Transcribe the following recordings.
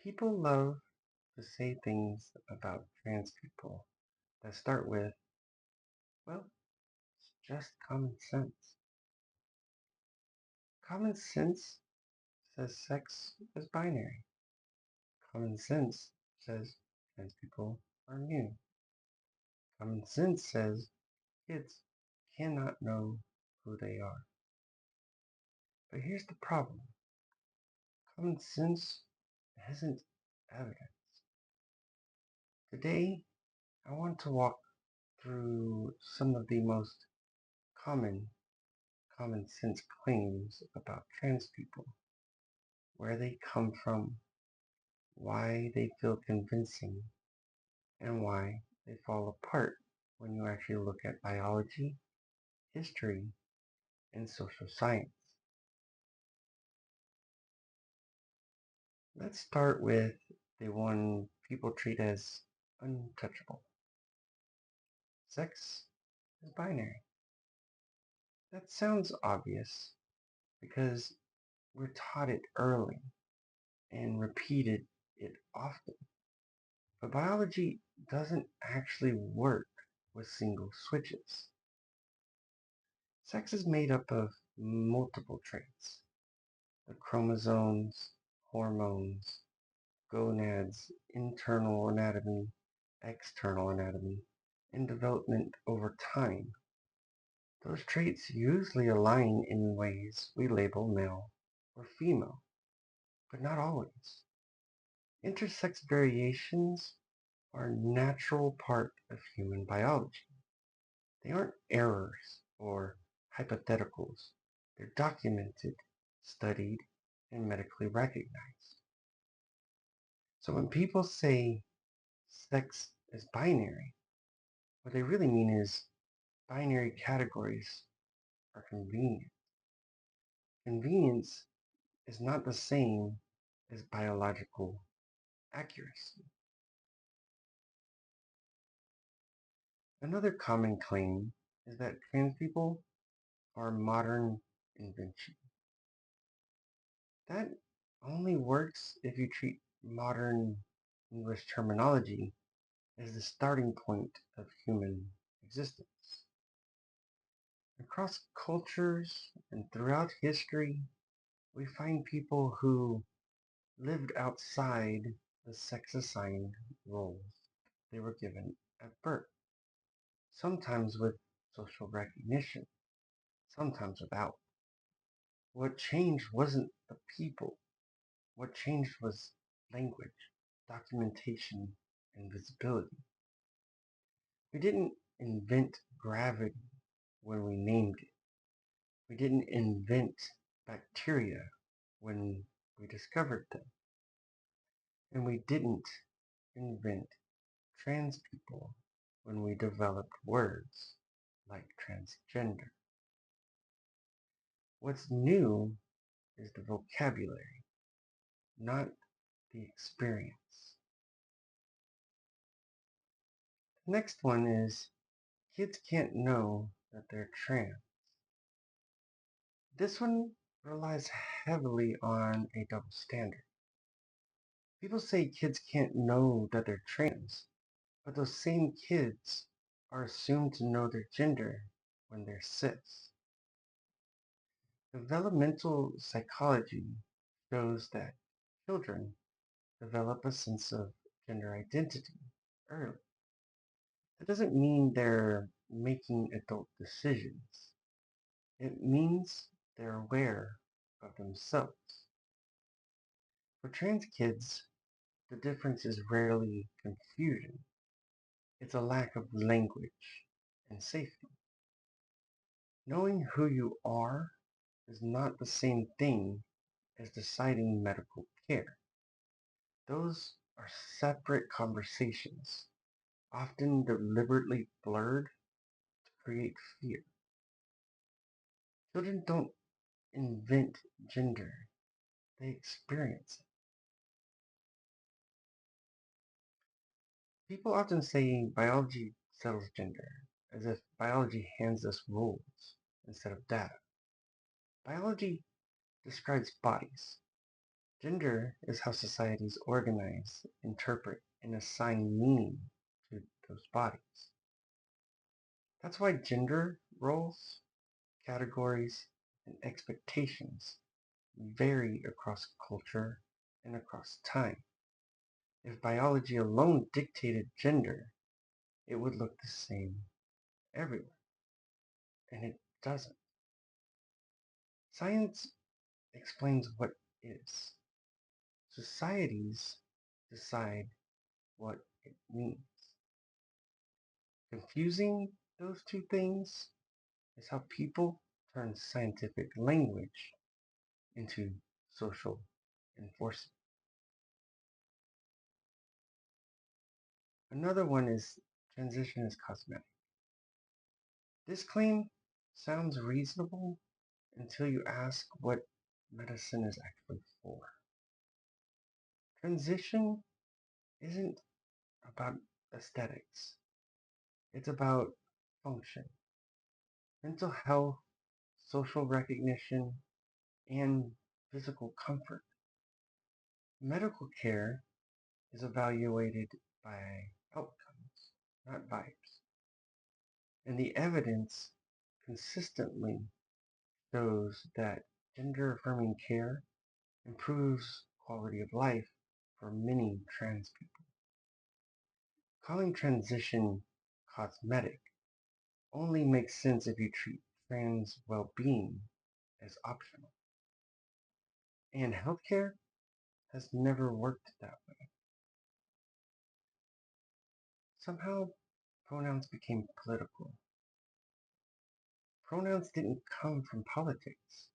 People love to say things about trans people that start with, well, it's just common sense. Common sense says sex is binary. Common sense says trans people are new. Common sense says kids cannot know who they are. But here's the problem. Common sense isn't evidence. Today, I want to walk through some of the most common sense claims about trans people, where they come from, why they feel convincing, and why they fall apart when you actually look at biology, history, and social science. Let's start with the one people treat as untouchable. Sex is binary. That sounds obvious because we're taught it early and repeated it often. But biology doesn't actually work with single switches. Sex is made up of multiple traits. The chromosomes, hormones, gonads, internal anatomy, external anatomy, and development over time. Those traits usually align in ways we label male or female, but not always. Intersex variations are a natural part of human biology. They aren't errors or hypotheticals. They're documented, studied, and medically recognized. So when people say sex is binary, what they really mean is binary categories are convenient. Convenience is not the same as biological accuracy. Another common claim is that trans people are a modern invention. That only works if you treat modern English terminology as the starting point of human existence. Across cultures and throughout history, we find people who lived outside the sex assigned roles they were given at birth, sometimes with social recognition, sometimes without. What changed wasn't the people, what changed was language, documentation, and visibility. We didn't invent gravity when we named it. We didn't invent bacteria when we discovered them. And we didn't invent trans people when we developed words like transgender. What's new is the vocabulary, not the experience. The next one is kids can't know that they're trans. This one relies heavily on a double standard. People say kids can't know that they're trans, but those same kids are assumed to know their gender when they're cis. Developmental psychology shows that children develop a sense of gender identity early. That doesn't mean they're making adult decisions. It means they're aware of themselves. For trans kids, the difference is rarely confusion. It's a lack of language and safety. Knowing who you are is not the same thing as deciding medical care. Those are separate conversations, often deliberately blurred to create fear. Children don't invent gender, they experience it. People often say biology settles gender, as if biology hands us rules instead of data. Biology describes bodies. Gender is how societies organize, interpret, and assign meaning to those bodies. That's why gender roles, categories, and expectations vary across culture and across time. If biology alone dictated gender, it would look the same everywhere, and it doesn't. Science explains what is. Societies decide what it means. Confusing those two things is how people turn scientific language into social enforcement. Another one is transition is cosmetic. This claim sounds reasonable until you ask what medicine is actually for. Transition isn't about aesthetics, it's about function, mental health, social recognition, and physical comfort. Medical care is evaluated by outcomes, not vibes. And the evidence consistently shows that gender affirming care improves quality of life for many trans people. Calling transition cosmetic only makes sense if you treat trans well-being as optional. And healthcare has never worked that way. Somehow, pronouns became political. Pronouns didn't come from politics.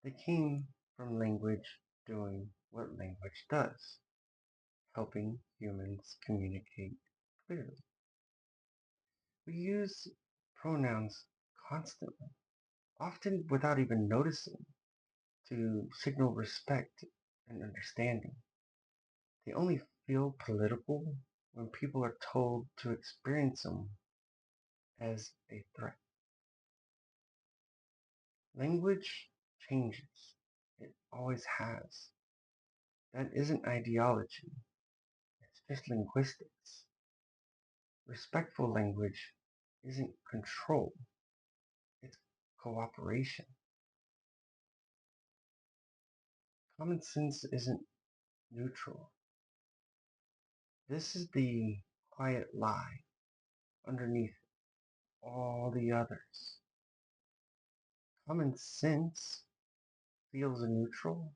They came from language doing what language does, helping humans communicate clearly. We use pronouns constantly, often without even noticing, to signal respect and understanding. They only feel political when people are told to experience them as a threat. Language changes. It always has. That isn't ideology. It's just linguistics. Respectful language isn't control. It's cooperation. Common sense isn't neutral. This is the quiet lie underneath all the others. Common sense feels neutral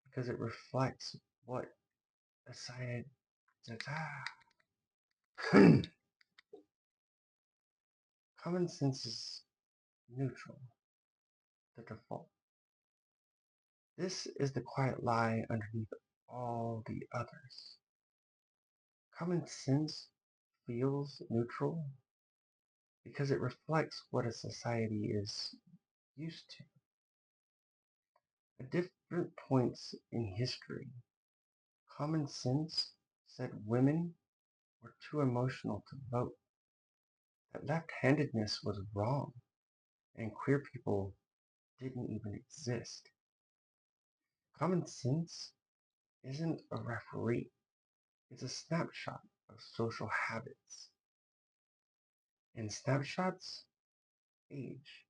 because it reflects what a society Common sense is neutral, the default. This is the quiet lie underneath all the others. Common sense feels neutral because it reflects what a society is used to. At different points in history, common sense said women were too emotional to vote, that left-handedness was wrong, and queer people didn't even exist. Common sense isn't a referee, it's a snapshot of social habits. And snapshots age.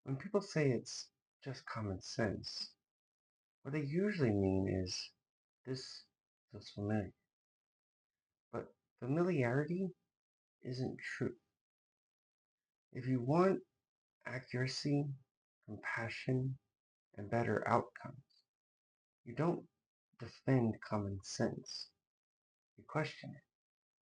When people say it's just common sense, what they usually mean is this feels familiar. But familiarity isn't truth. If you want accuracy, compassion, and better outcomes, you don't defend common sense. You question it.